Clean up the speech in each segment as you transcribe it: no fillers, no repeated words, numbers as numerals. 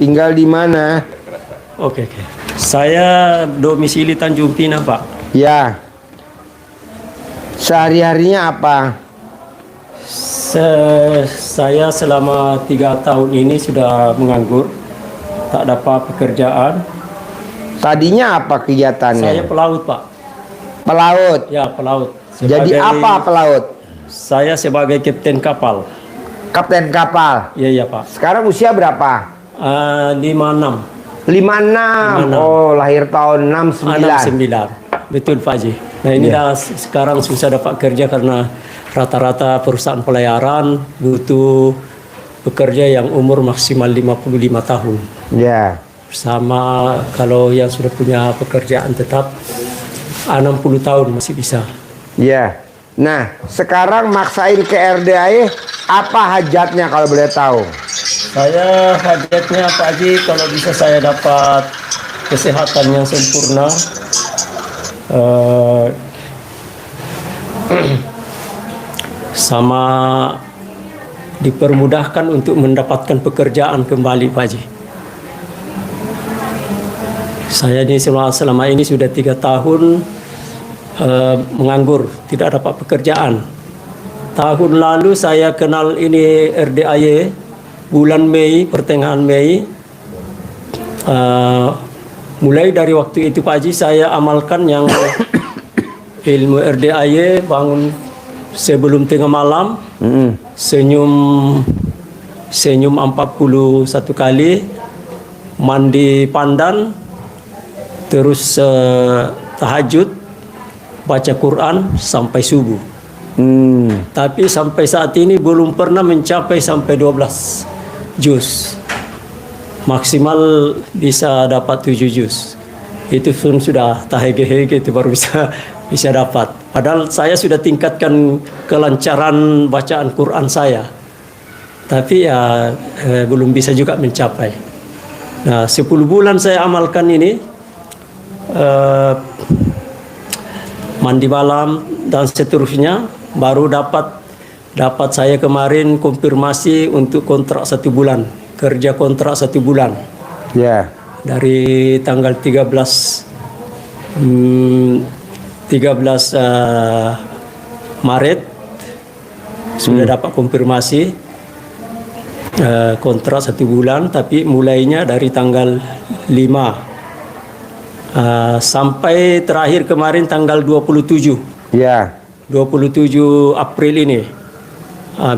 tinggal di mana? Oke. Saya domisili Tanjung Pinang, Pak. Ya. Sehari-harinya apa? Saya selama 3 tahun ini sudah menganggur, tak dapat pekerjaan. Tadinya apa kegiatannya? Saya pelaut, Pak. Pelaut. Ya, pelaut. Jadi apa pelaut? Saya sebagai kapten kapal. Kapten kapal. Iya, Pak. Sekarang usia berapa? 56. 56. Oh, lahir tahun 69. 69. Betul, Pak Haji. Nah, ini sekarang susah dapat kerja karena rata-rata perusahaan pelayaran butuh pekerja yang umur maksimal 55 tahun. Ya. Sama kalau yang sudah punya pekerjaan tetap 60 tahun masih bisa. Ya. Nah, sekarang maksain ke RDAE, apa hajatnya kalau boleh tahu? Saya hajatnya Pak Haji kalau bisa saya dapat kesehatan yang sempurna, sama dipermudahkan untuk mendapatkan pekerjaan kembali, Pak Haji. Saya ini selama ini sudah 3 tahun menganggur, tidak dapat pekerjaan. Tahun lalu saya kenal ini RDAY bulan Mei, pertengahan Mei. Mulai dari waktu itu Pak Haji saya amalkan yang ilmu RDAY, bangun sebelum tengah malam, senyum 41 kali, mandi pandan, terus tahajud, baca Quran sampai subuh. Tapi sampai saat ini belum pernah mencapai sampai 12 juz. Maksimal bisa dapat 7 juz. Itu pun sudah tahege-hege itu baru bisa dapat. Padahal saya sudah tingkatkan kelancaran bacaan Quran saya. Tapi ya belum bisa juga mencapai. Nah, 10 bulan saya amalkan ini, mandi malam dan seterusnya, baru dapat saya kemarin konfirmasi untuk kontrak 1 bulan, kerja kontrak 1 bulan. Ya. Dari tanggal 13 Maret sudah dapat konfirmasi kontrak 1 bulan, tapi mulainya dari tanggal 5 sampai terakhir kemarin tanggal 27. Ya. 27 April ini.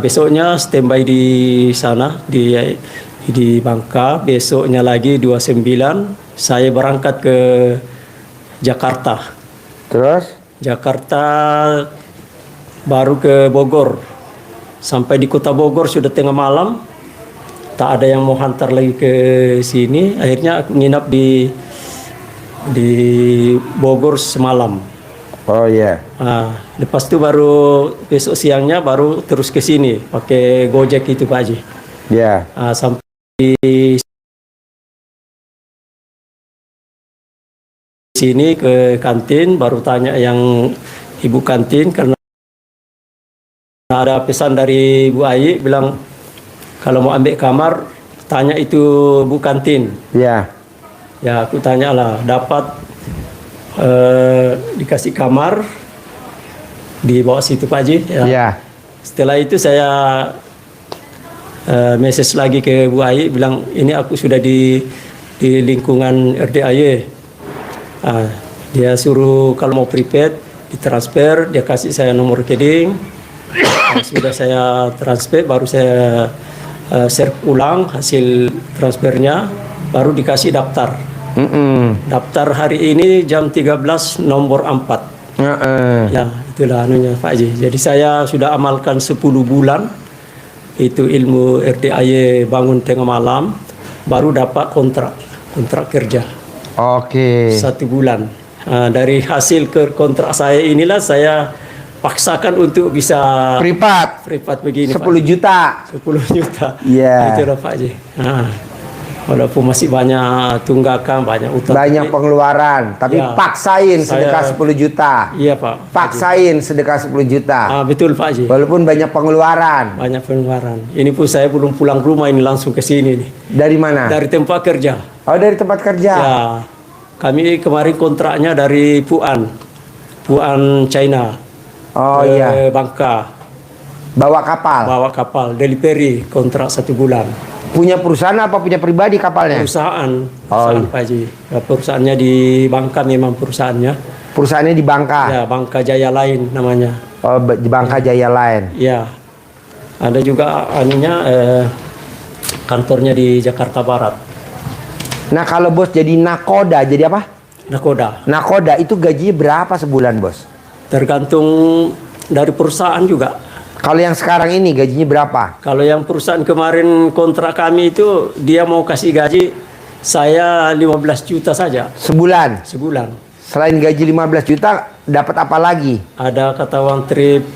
Besoknya standby di sana di Bangka. Besoknya lagi 29 saya berangkat ke Jakarta. Terus? Jakarta baru ke Bogor. Sampai di kota Bogor sudah tengah malam. Tak ada yang mau hantar lagi ke sini. Akhirnya aku nginap di Bogor semalam. Oh ya. Lepas itu baru besok siangnya baru terus ke sini pakai Gojek itu Pak Haji. Ya. Sampai di sini ke kantin baru tanya yang ibu kantin karena ada pesan dari Bu Ayi bilang kalau mau ambil kamar tanya itu Bu kantin. Ya. Ya aku tanya lah, dapat dikasih kamar di bawah situ Pak Haji. Ya. Setelah itu saya message lagi ke Bu Ayi bilang ini aku sudah di lingkungan RDAY. Dia suruh kalau mau prepaid ditransfer, dia kasih saya nomor rekening. Sudah saya transfer, baru saya share ulang hasil transfernya, baru dikasih daftar. Daftar hari ini jam 13 nomor 4. Ya, itulah anunya Pak Haji. Jadi saya sudah amalkan 10 bulan itu ilmu RDAY bangun tengah malam, baru dapat kontrak kerja. Oke. 1 bulan. Dari hasil kontrak saya inilah saya paksakan untuk bisa Privat begini 10 Pak. juta. 10 juta. Iya. Itulah Pak Haji. Walaupun masih banyak tunggakan, banyak utang. Banyak pengeluaran, tapi Ya, paksain sedekah saya- 10 juta. Iya Pak. Paksain sedekah 10 juta. Betul Pak Haji. Walaupun banyak pengeluaran. Banyak pengeluaran. Ini pun saya belum pulang rumah, ini langsung ke sini nih. Dari mana? Dari tempat kerja. Oh, dari tempat kerja. Ya, kami kemarin kontraknya dari Puan China. Oh ke iya. Bangka, Bawa kapal. bawa kapal, delivery, kontrak 1 bulan. Punya perusahaan apa punya pribadi kapalnya? Perusahaan, Oh, iya. Pak Haji. Ya, perusahaannya di Bangka memang perusahaannya. Perusahaannya di Bangka. Ya, Bangka Jaya Line namanya. Oh, di Bangka Jaya Line. Ya, ada juga kantornya di Jakarta Barat. Nah, kalau bos jadi nakoda, jadi apa? Nakoda. Nakoda itu gajinya berapa sebulan, bos? Tergantung dari perusahaan juga. Kalau yang sekarang ini gajinya berapa? Kalau yang perusahaan kemarin kontrak kami itu dia mau kasih gaji saya 15 juta saja Sebulan. sebulan. Selain gaji 15 juta, dapat apa lagi? Ada kata uang trip,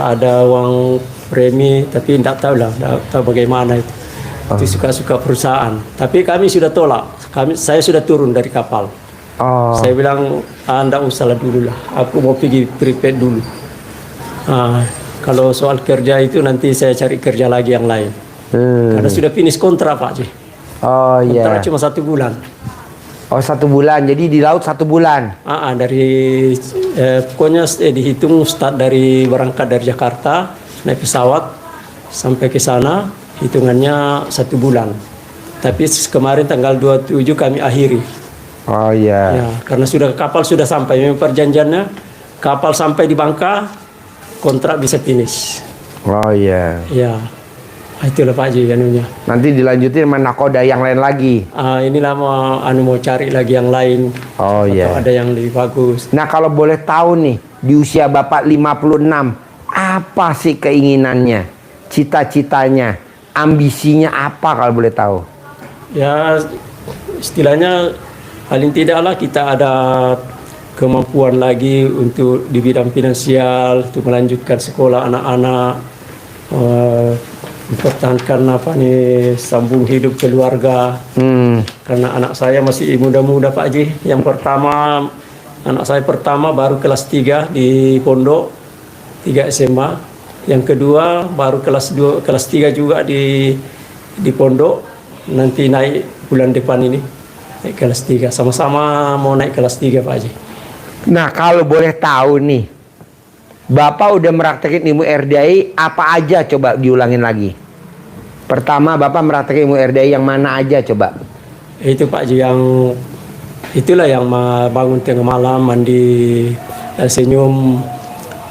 ada uang premi, tapi tidak tahu lah, tidak tahu bagaimana itu. Itu suka-suka perusahaan. Tapi kami sudah tolak. Saya sudah turun dari kapal. Oh, Saya bilang, Anda usahlah dulu lah. Aku mau pergi prepaid dulu. Kalau soal kerja itu nanti saya cari kerja lagi yang lain. Karena sudah finish kontrak Pak Ji. oh Kontrak iya. cuma 1 bulan. Oh, 1 bulan. Jadi di laut 1 bulan. Dari pokoknya dihitung start dari berangkat dari Jakarta naik pesawat sampai ke sana hitungannya 1 bulan. Tapi kemarin tanggal 27 kami akhiri. Oh iya. Ya, karena kapal sudah sampai. Memang perjanjiannya kapal sampai di Bangka kontrak bisa finish. Oh iya. Ya, itulah Pak Haji anunya. Nanti dilanjutin sama nakoda yang lain lagi. Inilah mau cari lagi yang lain. Oh Atau iya. ada yang lebih bagus. Nah, kalau boleh tahu nih, di usia Bapak 56, apa sih keinginannya? Cita-citanya? Ambisinya apa kalau boleh tahu? Ya, istilahnya paling tidaklah kita ada kemampuan lagi untuk di bidang finansial, untuk melanjutkan sekolah anak-anak, mempertahankan sambung hidup keluarga. Karena anak saya masih muda-muda Pak Haji. Yang pertama, anak saya pertama baru kelas 3 di pondok, 3 SMA. Yang kedua baru kelas 2, kelas 3 juga di pondok. Nanti naik bulan depan ini naik kelas 3. Sama-sama mau naik kelas 3 Pak Haji. Nah, kalau boleh tahu nih, Bapak udah meraktekin ilmu RDI apa aja, coba diulangin lagi. Pertama, Bapak meraktekin ilmu RDI yang mana aja, coba. Itu Pak Haji itulah yang bangun tengah malam, mandi senyum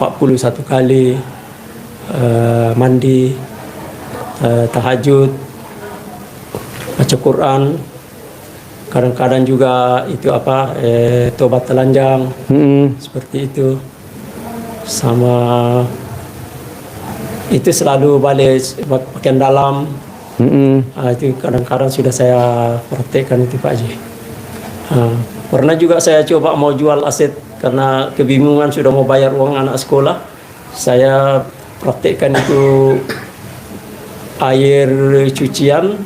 41 kali, mandi, tahajud, baca Quran. Kadang-kadang juga itu tobat telanjang, seperti itu. Sama itu selalu balik pakaian dalam. Itu kadang-kadang sudah saya praktekkan itu Pak Haji. Pernah juga saya coba mau jual aset karena kebingungan sudah mau bayar uang anak sekolah. Saya praktekkan itu air cucian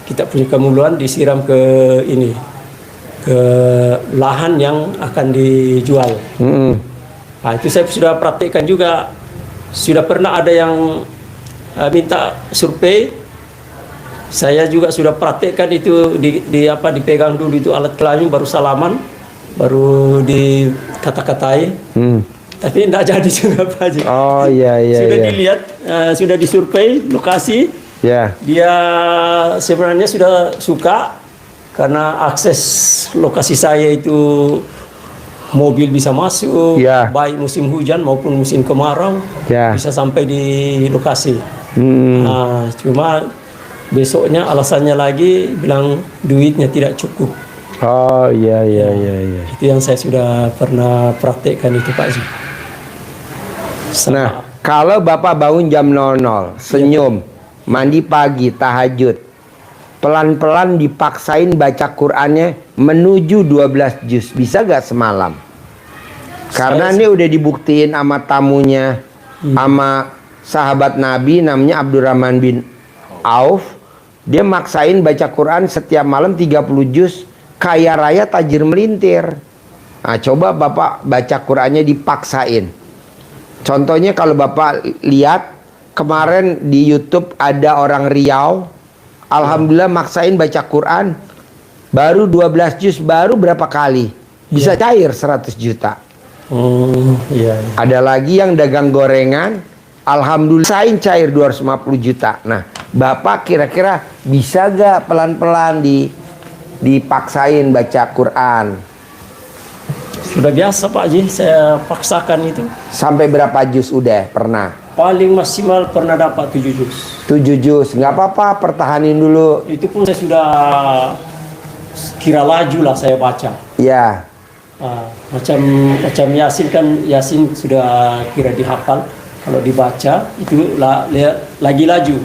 kita punya kemuluan disiram ke lahan yang akan dijual. Itu saya sudah praktekkan juga. Sudah pernah ada yang minta survei, saya juga sudah praktekkan itu dipegang dulu itu alat kelamin, baru salaman, baru dikata-katai. Tapi tidak jadi juga Pak Haji. Oh iya. Sudah dilihat, sudah disurvei lokasi. Ya. Dia sebenarnya sudah suka karena akses lokasi saya itu mobil bisa masuk, Ya. baik musim hujan maupun musim kemarau, Ya. bisa sampai di lokasi. Cuma besoknya alasannya lagi bilang duitnya tidak cukup. Oh iya. Itu yang saya sudah pernah praktekkan itu Pak Haji. Nah, kalau Bapak bangun jam 00, senyum, mandi pagi, tahajud, pelan-pelan dipaksain baca Qur'annya menuju 12 juz, bisa gak semalam? Karena ini udah dibuktiin sama tamunya, sama sahabat Nabi namanya Abdurrahman bin Auf, dia maksain baca Quran setiap malam 30 juz, kaya raya tajir melintir. Nah, coba Bapak baca Qurannya dipaksain. Contohnya kalau Bapak lihat kemarin di YouTube ada orang Riau, alhamdulillah maksain baca Quran baru 12 juz, baru berapa kali bisa cair 100 juta. Iya. Ada lagi yang dagang gorengan, alhamdulillah sain cair 250 juta. Nah, Bapak kira-kira bisa gak pelan-pelan dipaksain baca Quran? Sudah biasa Pak Haji, saya paksakan itu. Sampai berapa juz udah pernah? Paling maksimal pernah dapat 7 juz. 7 juz, nggak apa-apa, pertahanin dulu. Itu pun saya sudah kira laju lah saya baca. Ya, Macam Yasin kan, Yasin sudah kira dihafal. Kalau dibaca itu lagi laju.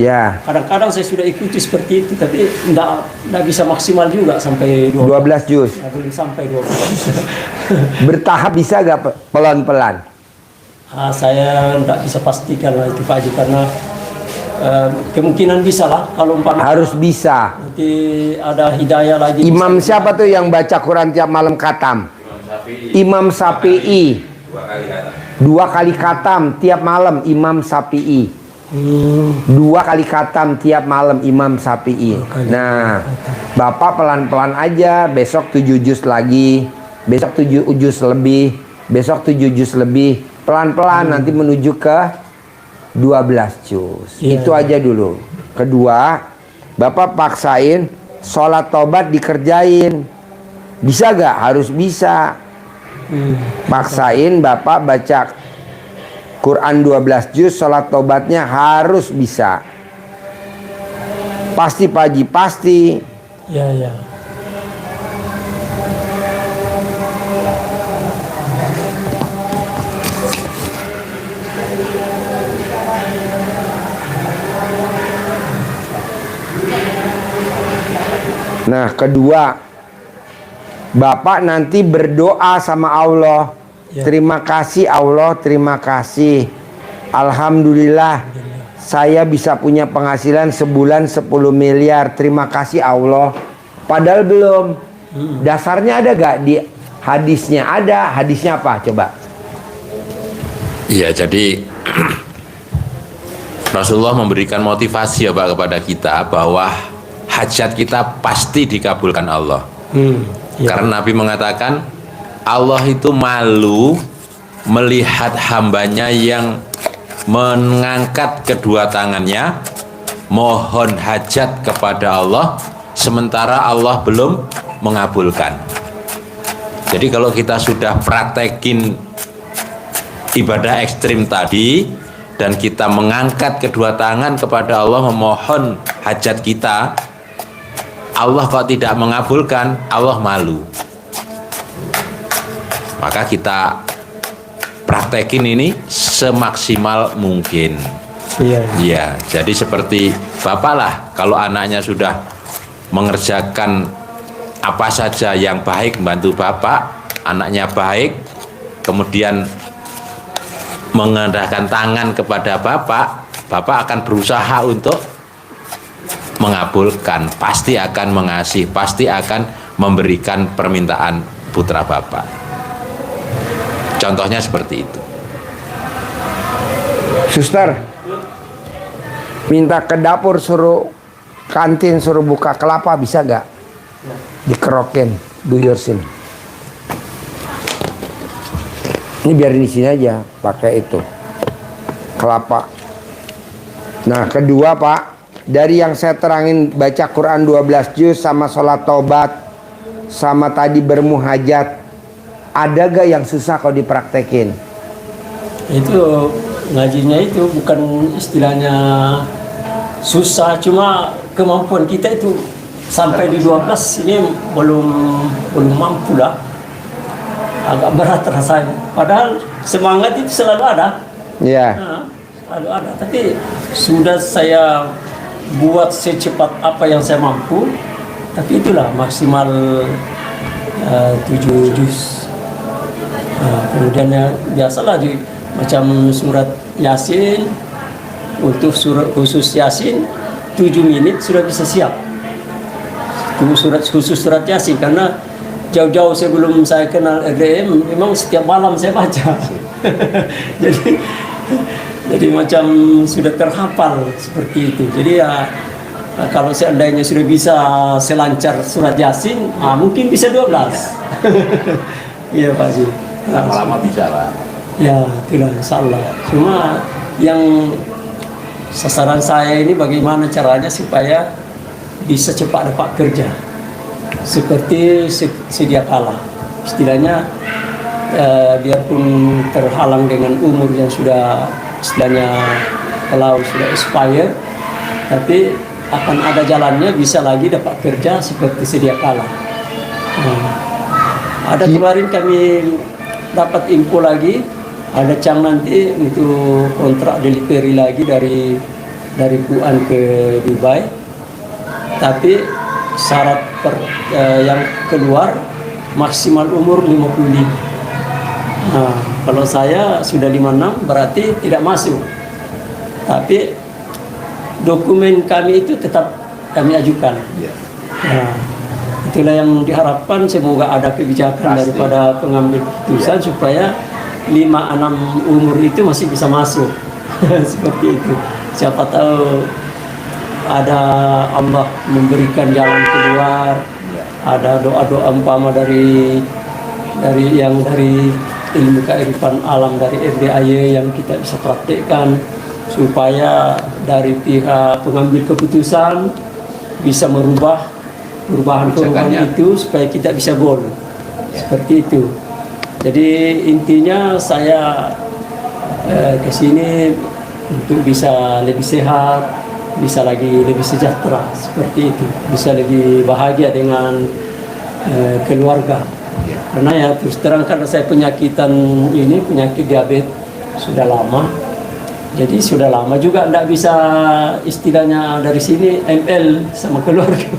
ya. Kadang-kadang saya sudah ikuti seperti itu, tapi enggak bisa maksimal juga sampai 12 juz. Belum sampai 12. Bertahap bisa gak pelan-pelan? Saya enggak bisa pastikan lah itu Pak Haji, karena kemungkinan bisa lah kalau umpama Harus bisa. nanti ada hidayah lagi. Imam siapa tuh yang baca Quran tiap malam khatam? Imam Syafi'i. 2 kali khatam tiap malam Imam Syafi'i. 2 kali khatam tiap malam Imam Syafi'i. Nah, Bapak pelan-pelan aja. Besok 7 juz lagi, besok 7 juz lebih, besok 7 juz lebih. Pelan-pelan nanti menuju ke 12 juz. Itu aja dulu. Kedua, Bapak paksain sholat tobat dikerjain. Bisa gak? Harus bisa. Paksain Bapak baca Quran 12 juz, sholat tobatnya harus bisa. Pasti Pak Haji, pasti. Ya. Nah, kedua, Bapak nanti berdoa sama Allah. Terima kasih Allah, terima kasih. Alhamdulillah, saya bisa punya penghasilan sebulan 10 miliar. Terima kasih Allah. Padahal belum. Dasarnya ada gak di hadisnya? Ada. Hadisnya apa? Coba. Iya, jadi Rasulullah memberikan motivasi ya Pak kepada kita bahwa hajat kita pasti dikabulkan Allah. Karena Nabi mengatakan Allah itu malu melihat hambanya yang mengangkat kedua tangannya mohon hajat kepada Allah sementara Allah belum mengabulkan. Jadi kalau kita sudah praktekin ibadah ekstrim tadi dan kita mengangkat kedua tangan kepada Allah memohon hajat kita, Allah kok tidak mengabulkan, Allah malu. Maka kita praktekin ini semaksimal mungkin. Iya, jadi seperti Bapak lah, kalau anaknya sudah mengerjakan apa saja yang baik membantu Bapak, anaknya baik, kemudian mengendahkan tangan kepada Bapak, Bapak akan berusaha untuk mengabulkan, pasti akan mengasihi, pasti akan memberikan permintaan putra Bapak. Contohnya seperti itu. Suster, minta ke dapur suruh kantin suruh buka kelapa, bisa gak? Dikerokin, buyursin. Ini biarin di sini aja, pakai itu kelapa. Nah, kedua Pak, dari yang saya terangin baca Quran 12 juz sama sholat tobat sama tadi bermuhajat, ada gak yang susah kalau dipraktekin? Itu ngajinya itu bukan istilahnya susah, cuma kemampuan kita itu sampai di 12 ini belum mampu lah, agak berat rasanya. Padahal semangat itu selalu ada. Ya. Selalu ada, tapi sudah saya buat secepat apa yang saya mampu, tapi itulah maksimal 7 juz. Kemudian biasalah macam surat Yasin, untuk surat khusus Yasin 7 menit sudah bisa siap. Itu surat khusus surat Yasin, karena jauh-jauh sebelum saya kenal RDM memang setiap malam saya baca. jadi macam sudah terhafal seperti itu. Jadi ya kalau seandainya sudah bisa selancar surat Yasin, mungkin bisa 12. Iya Pak Haji. Lama-lama bicara. Ya, itulah insyaallah. Cuma yang sasaran saya ini bagaimana caranya supaya bisa cepat dapat kerja. Seperti sedia kala. Istilahnya biarpun terhalang dengan umur yang sudah istilahnya kalau sudah expire, tapi akan ada jalannya bisa lagi dapat kerja seperti sedia kala. Ada kemarin kami dapat info lagi, ada Cang nanti untuk kontrak delivery lagi dari Puan ke Dubai, tapi syarat yang keluar maksimal umur 55. Kalau saya sudah 56 berarti tidak masuk, tapi dokumen kami itu tetap kami ajukan. Itulah yang diharapkan, semoga ada kebijakan daripada pengambil keputusan supaya 5-6 umur itu masih bisa masuk. Seperti itu. Siapa tahu ada Allah memberikan jalan keluar, ada doa-doa umpama dari ilmu kearifan alam dari RDAY yang kita bisa praktekkan, supaya dari pihak pengambil keputusan bisa merubah perubahan itu supaya kita bisa goal. Seperti itu. Jadi intinya saya ke sini untuk bisa lebih sehat, bisa lagi lebih sejahtera, seperti itu, bisa lebih bahagia dengan keluarga. Karena ya terus terang, karena saya penyakit diabetes sudah lama. Jadi sudah lama juga tidak bisa istilahnya dari sini ML sama keluarga.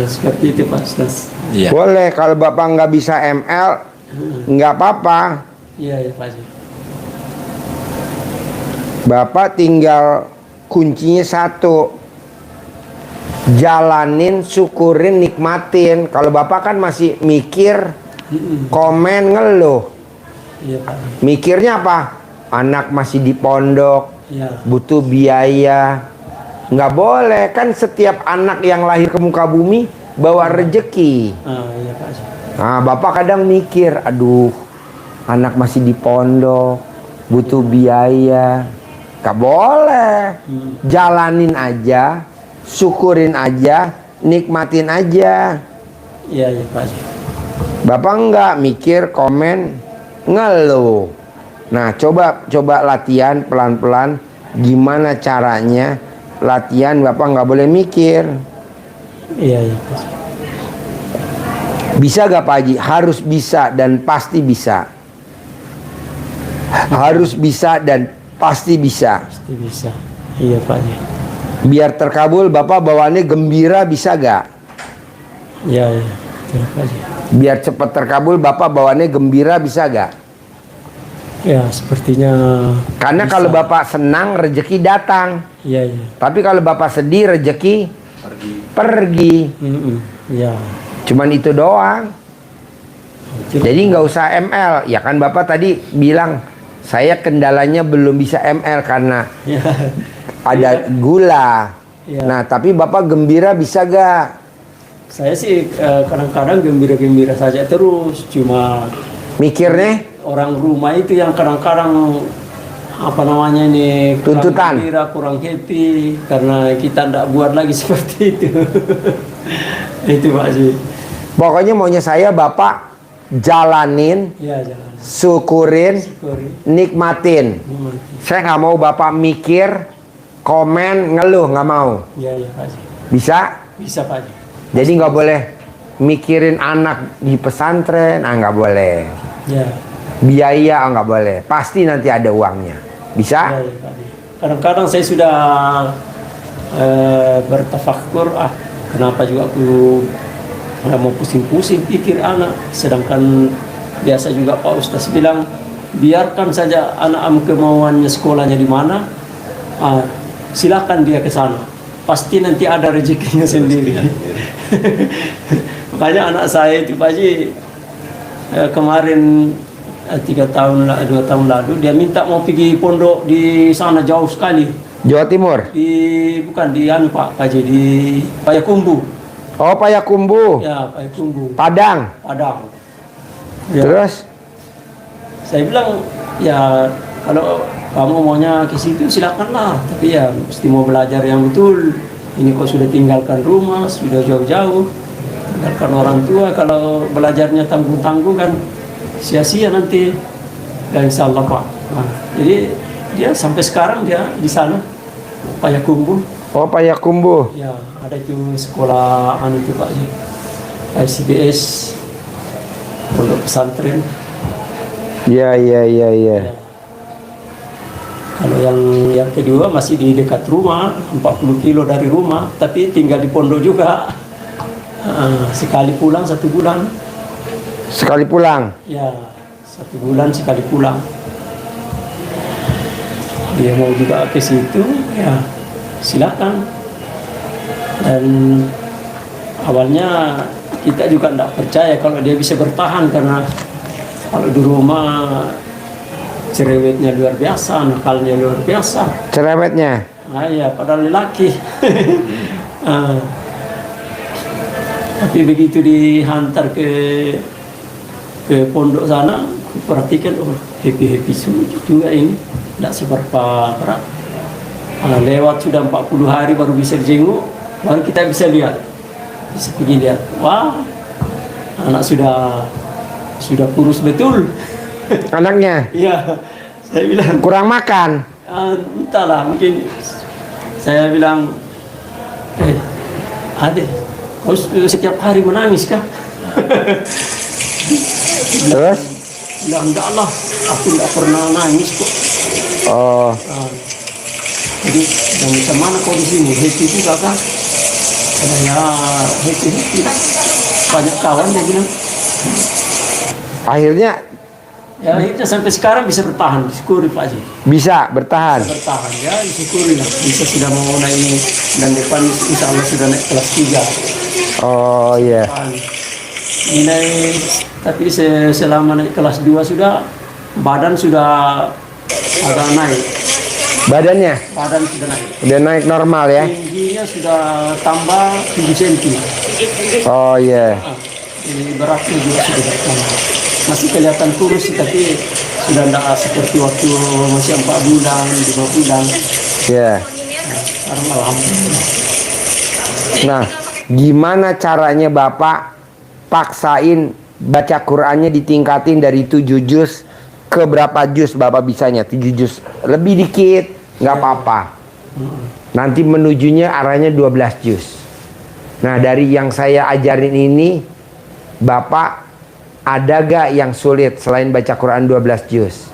Seperti itu Pak Ustaz. Iya. Boleh, kalau Bapak nggak bisa ML, nggak apa-apa. Iya ya Pak Haji. Bapak tinggal kuncinya satu, jalanin, syukurin, nikmatin. Kalau Bapak kan masih mikir, komen, ngeluh. Iya Pak. Mikirnya apa? Anak masih di pondok, butuh biaya. Nggak boleh, kan setiap anak yang lahir ke muka bumi bawa rezeki. Iya Pak Haji. Nah, Bapak kadang mikir, aduh, anak masih di pondok, butuh biaya. Nggak boleh. Jalanin aja, syukurin aja, nikmatin aja. Iya Pak Haji. Bapak nggak mikir, komen, ngeluh. Nah, coba latihan pelan-pelan. Gimana caranya? Latihan Bapak nggak boleh mikir. Iya Pak Haji. Bisa gak Pak Haji? Harus bisa dan pasti bisa. Harus bisa dan pasti bisa. Pasti bisa. Iya Pak Haji. Biar terkabul Bapak bawaannya gembira, bisa gak? Iya Pak Haji. Biar cepat terkabul Bapak bawaannya gembira, bisa gak? Ya sepertinya. Karena bisa. kalau Bapak senang, rezeki datang. Iya. Tapi kalau Bapak sedih, rezeki pergi. Iya. Cuman itu doang. Jadi nggak usah ML. Ya kan Bapak tadi bilang, saya kendalanya belum bisa ML karena ada gula. Ya. Nah, tapi Bapak gembira bisa gak? Saya sih kadang-kadang gembira-gembira saja terus. Cuma Mikirnya orang rumah itu yang kadang-kadang apa namanya ini kurang tuntutan, gembira, kurang happy karena kita tidak buat lagi seperti itu. Itu Pak Haji. pokoknya maunya saya Bapak jalanin, Ya jalan. syukurin, Syukuri. nikmatin. Saya nggak mau Bapak mikir, komen, ngeluh, nggak mau. Ya Pak Haji. Bisa? Bisa Pak Haji. Jadi nggak boleh mikirin anak di pesantren, nggak boleh. Ya. Biaya nggak boleh. Pasti nanti ada uangnya. Bisa? Ya, Pak Haji. Kadang-kadang saya sudah bertafakur, kenapa juga aku nggak mau pusing-pusing pikir anak, sedangkan biasa juga Pak Ustaz bilang biarkan saja anak kemauannya sekolahnya di mana, silakan dia ke sana. Pasti nanti ada rezekinya sendiri. Makanya anak saya itu Pak Haji kemarin 2 tahun lalu dia minta mau pergi pondok di sana jauh sekali. Jawa Timur. Bukan di anu Pak Haji, di Payakumbu. Oh, Payakumbu. Ya, Payakumbu. Padang. Ya. Terus Saya bilang ya kalau kamu maunya ke situ silakanlah, tapi ya mesti mau belajar yang betul. Ini kok sudah tinggalkan rumah, sudah jauh-jauh, tinggalkan orang tua. Kalau belajarnya tanggung-tanggung kan sia-sia nanti. Dan insya Allah Pak. Nah, jadi dia sampai sekarang dia di sana Payakumbu. oh, Payakumbu. Ya ada itu sekolah anu itu Pak, ICBS, pondok pesantren. Ya. Kalau yang kedua masih di dekat rumah, 40 kilo dari rumah, tapi tinggal di pondok juga. Sekali pulang 1 bulan. Sekali pulang. Ya, 1 bulan sekali pulang. Dia mau juga ke situ, ya silakan. Dan awalnya kita juga tidak percaya kalau dia bisa bertahan, karena kalau di rumah cerewetnya luar biasa, nakalnya luar biasa. Cerewetnya. Ya, padahal lelaki. Tapi begitu dihantar ke pondok sana, perhatikan, oh happy juga ini, tidak seberapa berat. Lewat sudah 40 hari baru bisa jenguk, baru kita bisa lihat, bisa pergi lihat. Wah, anak sudah kurus betul. Anaknya Iya, saya bilang kurang makan. entahlah, mungkin saya bilang, Ade, kau setiap hari menangis kah? Terus? Bilang enggak lah, aku enggak pernah nangis kok. Oh, Jadi yang macam mana kau di sini? Happy juga kan? Ya happy. Banyak kawan dia bilang. akhirnya Ya akhirnya sampai sekarang bisa bertahan, syukuri Pak Haji. bisa bertahan. Bertahan ya, disyukuri lah. Bisa sudah mau naik, dan depan insya Allah sudah naik kelas 3. Oh iya. Nilai, tapi selama naik kelas 2 sudah, badan sudah agak naik. Badannya Badan sudah naik. udah naik normal ya. Tingginya sudah tambah 7 cm. Oh iya. Jadi beratnya juga sudah bertambah. Masih kelihatan kurus tapi sudah tidak seperti waktu masih 4 bulan, 5 bulan. Iya. Sekarang alhamdulillah. Nah, gimana caranya Bapak paksain baca Qur'annya ditingkatin dari 7 juz ke berapa juz Bapak bisanya? 7 juz. Lebih dikit, nggak apa-apa. Nanti menujunya arahnya 12 juz. Nah, dari yang saya ajarin ini, Bapak ada gak yang sulit selain baca Quran 12 juz?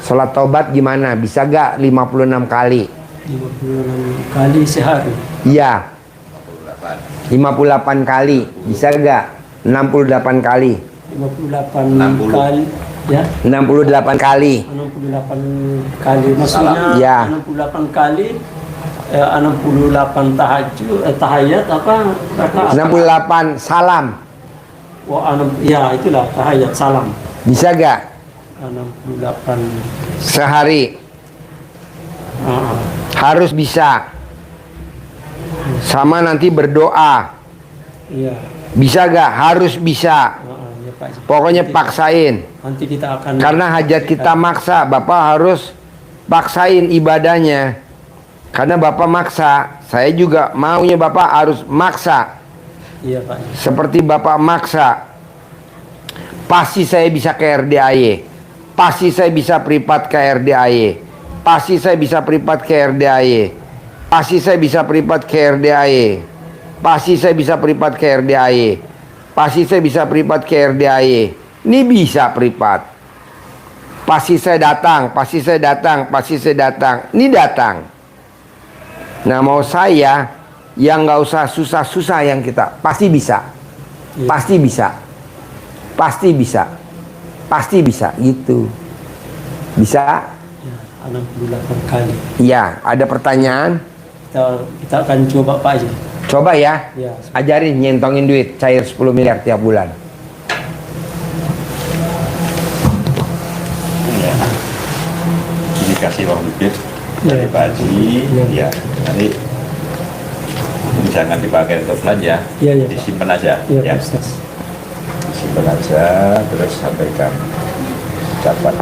Sholat taubat gimana? Bisa gak 56 kali? 56 kali sehari. Iya. 58 kali. Bisa gak? 68 kali. 58 60. kali. Ya. 68 kali. 68 kali. Maksudnya Ya. 68 kali. 68 tahayat apa? 68 salam. Wah, ya itulah tahayat salam. Bisa gak? 68. Sehari. Ah, Harus bisa. Sama nanti berdoa. iya. Bisa gak? Harus bisa. Ya, Pak. Pokoknya paksain. Nanti kita akan. Karena hajat kita maksa, Bapak harus paksain ibadahnya. Karena Bapak maksa, saya juga maunya Bapak harus maksa. Iya Pak. Seperti Bapak maksa, pasti saya bisa ke RDAY, pasti saya bisa privat ke RDAY, pasti saya bisa privat ke RDAY, pasti saya bisa privat ke RDAY, pasti saya bisa privat ke RDAY, pasti saya bisa privat ke RDAY. Ini bisa privat. Pasti saya datang, pasti saya datang, pasti saya datang. Ini datang. Nah, mau saya yang nggak usah susah-susah, yang kita pasti bisa, Iya. pasti bisa, pasti bisa, pasti bisa gitu. Bisa? 68 kali. Ya, ada pertanyaan? Kita akan coba Pak aja. Coba ya. Ya. Ajarin nyentongin duit cair 10 miliar tiap bulan. Ya. Ini kasih uang dikit dari Pak Haji. Ya. Nanti ini jangan dipakai untuk belanja. Iya, iya, Pak. Disimpan aja. Iya, Ya. Pak Ustaz. Disimpan aja, terus sampaikan ucapan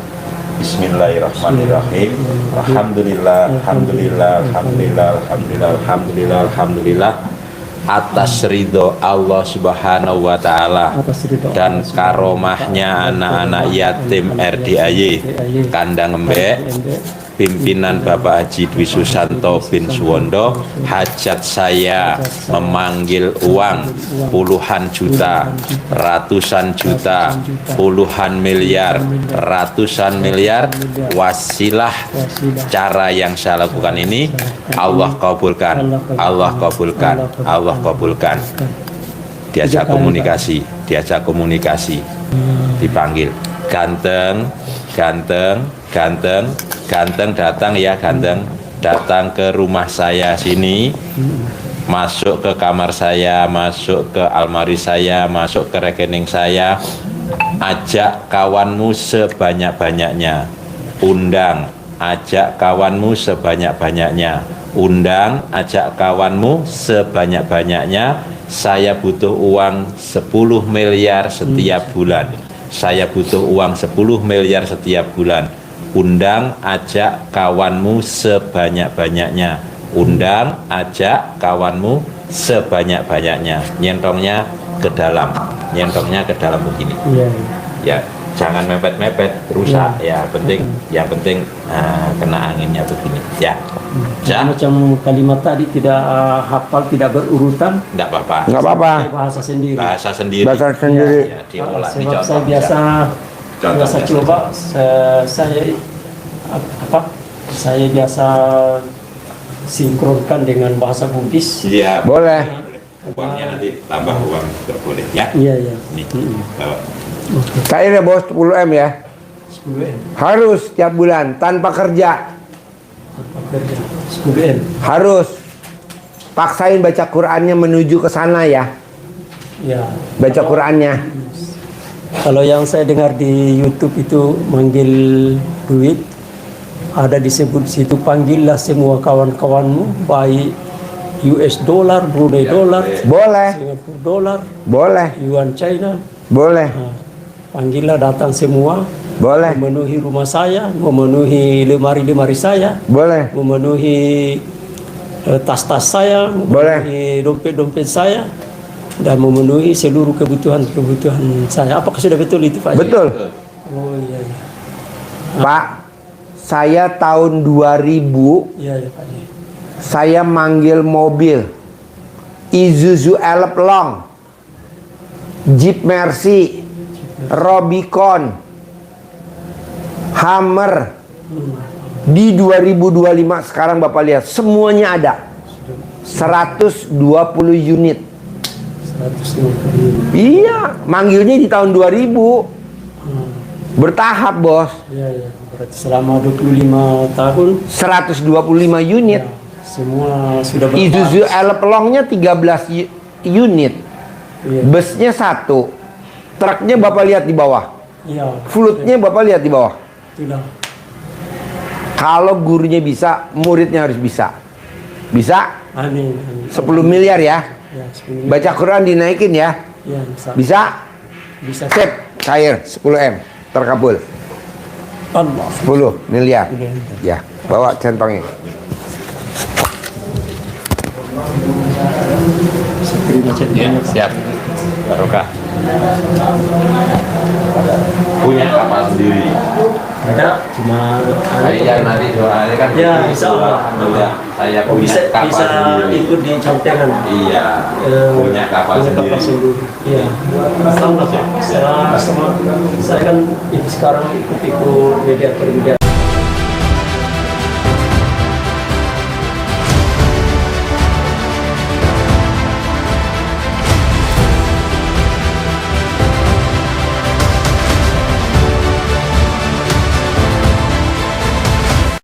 Bismillahirrahmanirrahim. Alhamdulillah, alhamdulillah, alhamdulillah, alhamdulillah, alhamdulillah, alhamdulillah. Atas ridho Allah Subhanahu wa Ta'ala Atas ridho dan Allah karomahnya anak-anak yatim RDAY Kandang Embek, pimpinan Bapak Haji Dwi Susanto bin Suwondo, hajat saya memanggil uang puluhan juta, ratusan juta, puluhan miliar, ratusan miliar, wasilah cara yang saya lakukan ini Allah kabulkan, Allah kabulkan, Allah kabulkan. Diajak komunikasi, dipanggil ganteng, ganteng, ganteng, ganteng datang ya, ganteng datang ke rumah saya sini, masuk ke kamar saya, masuk ke almari saya, masuk ke rekening saya, ajak kawanmu sebanyak-banyaknya, undang, ajak kawanmu sebanyak-banyaknya, undang, ajak kawanmu sebanyak-banyaknya. Saya butuh uang 10 miliar setiap bulan. Saya butuh uang 10 miliar setiap bulan. Undang, ajak kawanmu sebanyak-banyaknya. Undang, ajak kawanmu sebanyak-banyaknya. Nyentongnya ke dalam begini. Iya. Ya, jangan mepet-mepet, rusak. Ya, yang penting kena anginnya begini. Ya. Ya. Macam kalimat tadi tidak hafal, tidak berurutan. Enggak apa-apa. Nggak apa-apa. Bahasa sendiri. Bahasa sendiri. Bahasa sendiri. Ya, diolah, Sebab dicontoh. saya biasa Contoh, biasa ya. coba saya biasa sinkronkan dengan bahasa Bugis. Iya. Boleh. Uangnya nanti tambah uang juga boleh ya. Iya, iya. Nih. Bawa. Cair ya bos 10 M ya. 10 M. Harus tiap bulan tanpa kerja. Tanpa kerja. 10 M. Harus paksain baca Qur'annya menuju ke sana ya. Ya. Baca Qur'annya. Kalau yang saya dengar di YouTube itu manggil duit, ada disebut situ, panggillah semua kawan-kawanmu, baik US dollar, Brunei dollar, Boleh. Singapura dollar, Boleh. Yuan China. Boleh. Nah, panggillah datang semua, Boleh. memenuhi rumah saya, memenuhi lemari-lemari saya, Boleh. memenuhi tas-tas saya, memenuhi dompet-dompet saya, dan memenuhi seluruh kebutuhan saya. Apakah sudah betul itu Pak? Betul. Oh iya, iya. Pak, saya tahun 2000 Iya, iya Pak. saya manggil mobil Isuzu Elf-Long, Jeep Mercy, Rubicon, Hummer. Di 2025 sekarang Bapak lihat semuanya ada. 120 unit. 150. Iya, manggilnya di tahun 2000. Bertahap, Bos. Iya, iya. Berarti selama 25 tahun 125 unit. ya, semua sudah Isuzu Elf-Long-nya 13 unit. Iya. Busnya 1. Truknya Bapak lihat di bawah. Iya. Floatnya Bapak lihat di bawah. Sudah. Kalau gurunya bisa, muridnya harus bisa. Bisa? Amin. Amin. 10 miliar ya. Ya, 10 Baca Quran dinaikin ya. Ya, bisa. Bisa? Bisa. Sip, cair 10 M. Terkabul. Allah. 10 miliar. Ya, bawa centongnya. Terima kasih. Ya, siap. Barokah. Punya kapal sendiri. Ada cuma Saya nanti doanya kan. Ya, insya Allah. Saya punya bisa kapal bisa sendiri. ikut di contekan. Iya. Punya kapal sendiri. Iya. Alhamdulillah. Saya kan sekarang ikut media